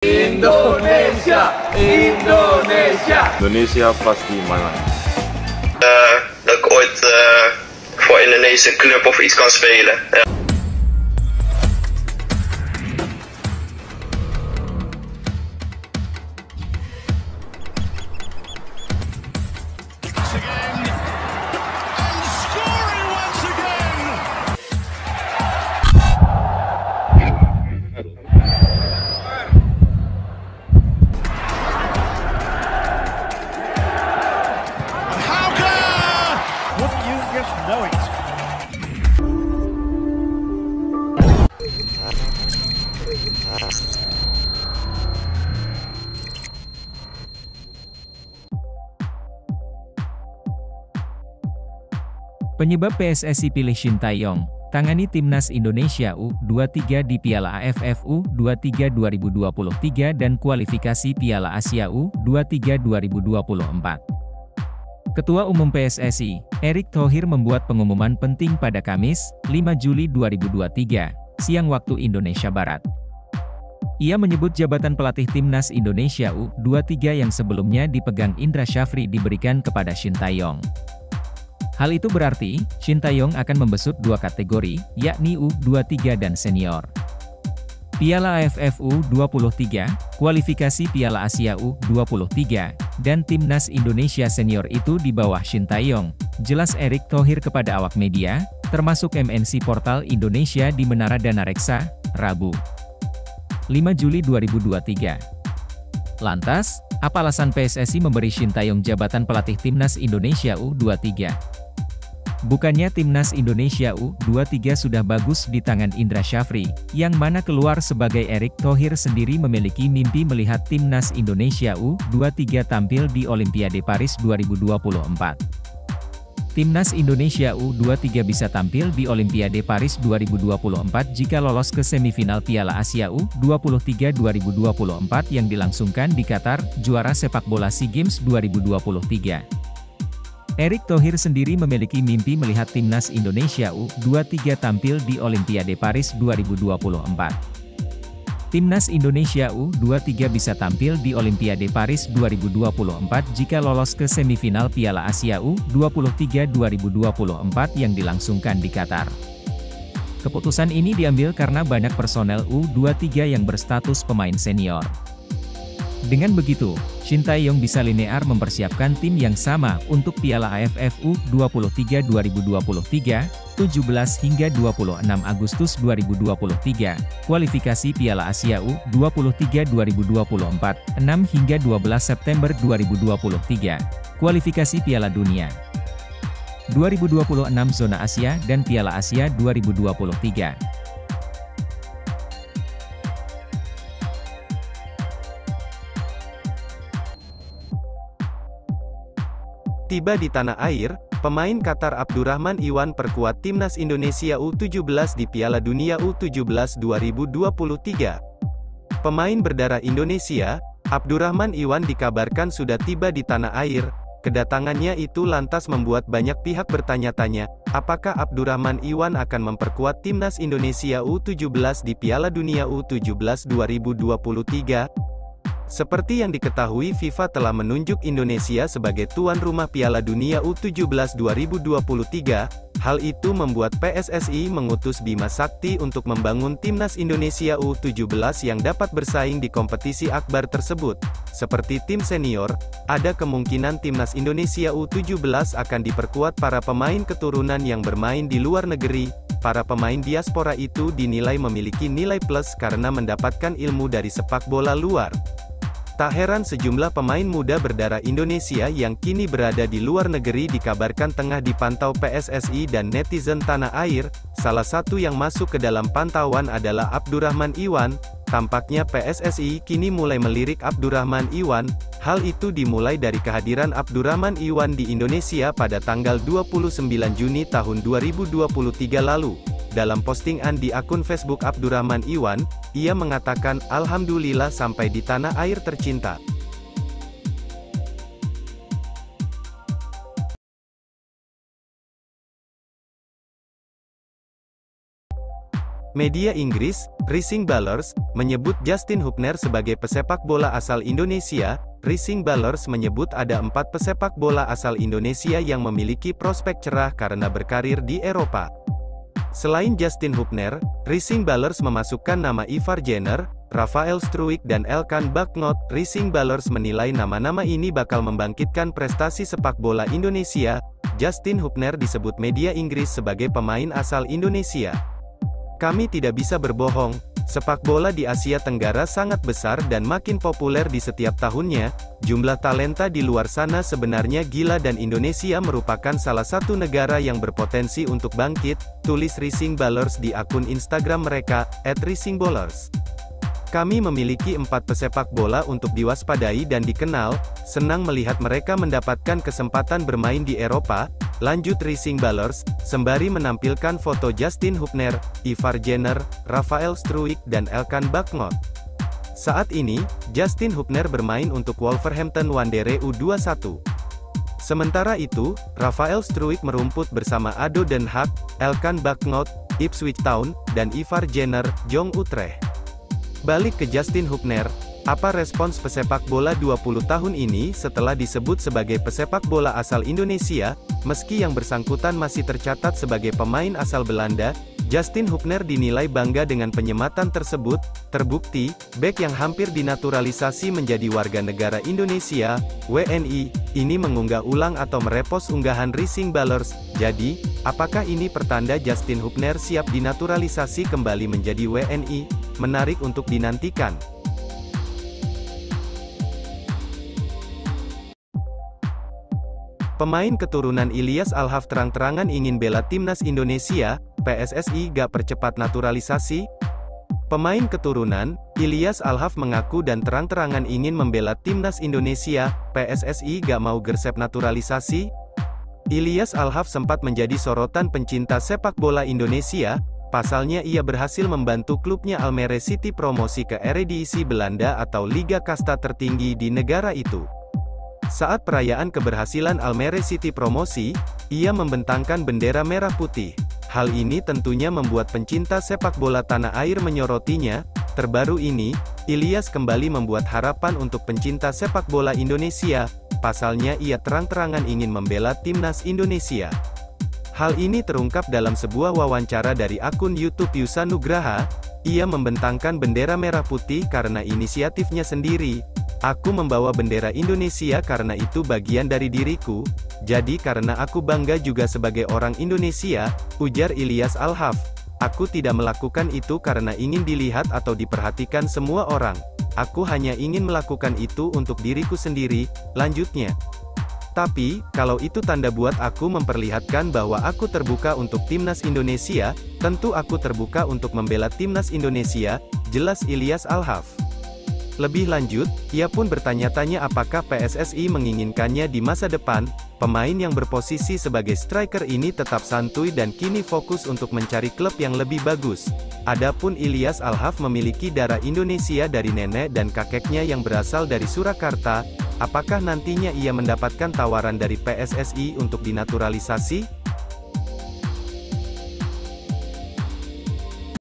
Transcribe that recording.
Indonesia, Indonesia. Indonesia pasti menang. Dat ik ooit voor Indonesische club of iets kan spelen. Ja. Penyebab PSSI pilih Shin Tae-yong, tangani Timnas Indonesia U23 di Piala AFF U23 2023 dan kualifikasi Piala Asia U23 2024. Ketua Umum PSSI, Erick Thohir membuat pengumuman penting pada Kamis, 5 Juli 2023, siang waktu Indonesia Barat. Ia menyebut jabatan pelatih Timnas Indonesia U23 yang sebelumnya dipegang Indra Syafri diberikan kepada Shin Tae-yong. Hal itu berarti, Shin Tae-yong akan membesut dua kategori, yakni U23 dan senior. Piala AFF U23, kualifikasi Piala Asia U23, dan Timnas Indonesia senior itu di bawah Shin Tae-yong, jelas Erick Thohir kepada awak media, termasuk MNC Portal Indonesia di Menara Dana Reksa, Rabu, 5 Juli 2023. Lantas, apa alasan PSSI memberi Shin Tae-yong jabatan pelatih Timnas Indonesia U23? Bukannya Timnas Indonesia U23 sudah bagus di tangan Indra Syafri, yang mana keluar sebagai Erick Thohir sendiri memiliki mimpi melihat Timnas Indonesia U23 tampil di Olimpiade Paris 2024. Timnas Indonesia U23 bisa tampil di Olimpiade Paris 2024 jika lolos ke semifinal Piala Asia U23 2024 yang dilangsungkan di Qatar, juara sepak bola SEA Games 2023. Erick Thohir sendiri memiliki mimpi melihat Timnas Indonesia U23 tampil di Olimpiade Paris 2024. Timnas Indonesia U23 bisa tampil di Olimpiade Paris 2024 jika lolos ke semifinal Piala Asia U23 2024 yang dilangsungkan di Qatar. Keputusan ini diambil karena banyak personel U23 yang berstatus pemain senior. Dengan begitu, Shin Tae-yong bisa linear mempersiapkan tim yang sama untuk Piala AFF U23 2023, 17 hingga 26 Agustus 2023, kualifikasi Piala Asia U23 2024, 6 hingga 12 September 2023, kualifikasi Piala Dunia 2026 Zona Asia dan Piala Asia 2023. Tiba di tanah air, pemain Qatar Abdurrahman Iwan perkuat Timnas Indonesia U17 di Piala Dunia U17 2023. Pemain berdarah Indonesia, Abdurrahman Iwan dikabarkan sudah tiba di tanah air. Kedatangannya itu lantas membuat banyak pihak bertanya-tanya, apakah Abdurrahman Iwan akan memperkuat Timnas Indonesia U17 di Piala Dunia U17 2023? Seperti yang diketahui, FIFA telah menunjuk Indonesia sebagai tuan rumah Piala Dunia U17 2023. Hal itu membuat PSSI mengutus Bima Sakti untuk membangun Timnas Indonesia U17 yang dapat bersaing di kompetisi akbar tersebut. Seperti tim senior, ada kemungkinan Timnas Indonesia U17 akan diperkuat para pemain keturunan yang bermain di luar negeri. Para pemain diaspora itu dinilai memiliki nilai plus karena mendapatkan ilmu dari sepak bola luar. Tak heran sejumlah pemain muda berdarah Indonesia yang kini berada di luar negeri dikabarkan tengah dipantau PSSI dan netizen tanah air. Salah satu yang masuk ke dalam pantauan adalah Abdurrahman Iwan. Tampaknya PSSI kini mulai melirik Abdurrahman Iwan. Hal itu dimulai dari kehadiran Abdurrahman Iwan di Indonesia pada tanggal 29 Juni tahun 2023 lalu. Dalam postingan di akun Facebook Abdurrahman Iwan, ia mengatakan, "Alhamdulillah sampai di tanah air tercinta." Media Inggris, Rising Ballers, menyebut Justin Hubner sebagai pesepak bola asal Indonesia. Rising Ballers menyebut ada 4 pesepak bola asal Indonesia yang memiliki prospek cerah karena berkarir di Eropa. Selain Justin Hubner, Rising Ballers memasukkan nama Ivar Jenner, Rafael Struijk dan Elkan Bagnot. Rising Ballers menilai nama-nama ini bakal membangkitkan prestasi sepak bola Indonesia. Justin Hubner disebut media Inggris sebagai pemain asal Indonesia. Kami tidak bisa berbohong, sepak bola di Asia Tenggara sangat besar dan makin populer di setiap tahunnya. Jumlah talenta di luar sana sebenarnya gila dan Indonesia merupakan salah satu negara yang berpotensi untuk bangkit, tulis Rising Ballers di akun Instagram mereka, @RisingBallers. Kami memiliki 4 pesepak bola untuk diwaspadai dan dikenal, senang melihat mereka mendapatkan kesempatan bermain di Eropa, lanjut Rising Ballers, sembari menampilkan foto Justin Hubner, Ivar Jenner, Rafael Struijk dan Elkan Bagnot. Saat ini, Justin Hubner bermain untuk Wolverhampton Wanderers U21. Sementara itu, Rafael Struijk merumput bersama ADO Den Haag, Elkan Bagnot, Ipswich Town, dan Ivar Jenner, Jong Utrecht. Balik ke Justin Hubner, apa respons pesepak bola 20 tahun ini setelah disebut sebagai pesepak bola asal Indonesia? Meski yang bersangkutan masih tercatat sebagai pemain asal Belanda, Justin Hubner dinilai bangga dengan penyematan tersebut. Terbukti, bek yang hampir dinaturalisasi menjadi warga negara Indonesia, WNI, ini mengunggah ulang atau merepost unggahan Rising Ballers. Jadi, apakah ini pertanda Justin Hubner siap dinaturalisasi kembali menjadi WNI? Menarik untuk dinantikan. Pemain keturunan Ilyas Alhaf terang-terangan ingin bela timnas Indonesia, PSSI gak percepat naturalisasi? Pemain keturunan Ilyas Alhaf mengaku dan terang-terangan ingin membela timnas Indonesia, PSSI gak mau gersep naturalisasi? Ilyas Alhaf sempat menjadi sorotan pencinta sepak bola Indonesia. Pasalnya ia berhasil membantu klubnya Almere City promosi ke Eredivisie Belanda atau Liga Kasta tertinggi di negara itu. Saat perayaan keberhasilan Almere City promosi, ia membentangkan bendera merah putih. Hal ini tentunya membuat pencinta sepak bola tanah air menyorotinya. Terbaru ini, Ilyas kembali membuat harapan untuk pencinta sepak bola Indonesia. Pasalnya ia terang-terangan ingin membela timnas Indonesia. Hal ini terungkap dalam sebuah wawancara dari akun YouTube Yusa Nugraha. Ia membentangkan bendera merah putih karena inisiatifnya sendiri. Aku membawa bendera Indonesia karena itu bagian dari diriku. Jadi karena aku bangga juga sebagai orang Indonesia, ujar Ilyas Alhaf. Aku tidak melakukan itu karena ingin dilihat atau diperhatikan semua orang. Aku hanya ingin melakukan itu untuk diriku sendiri, lanjutnya. Tapi, kalau itu tanda buat aku memperlihatkan bahwa aku terbuka untuk timnas Indonesia, tentu aku terbuka untuk membela timnas Indonesia, jelas Ilyas Alhaf. Lebih lanjut, ia pun bertanya-tanya apakah PSSI menginginkannya di masa depan. Pemain yang berposisi sebagai striker ini tetap santuy dan kini fokus untuk mencari klub yang lebih bagus. Adapun Ilyas Alhaf memiliki darah Indonesia dari nenek dan kakeknya yang berasal dari Surakarta. Apakah nantinya ia mendapatkan tawaran dari PSSI untuk dinaturalisasi?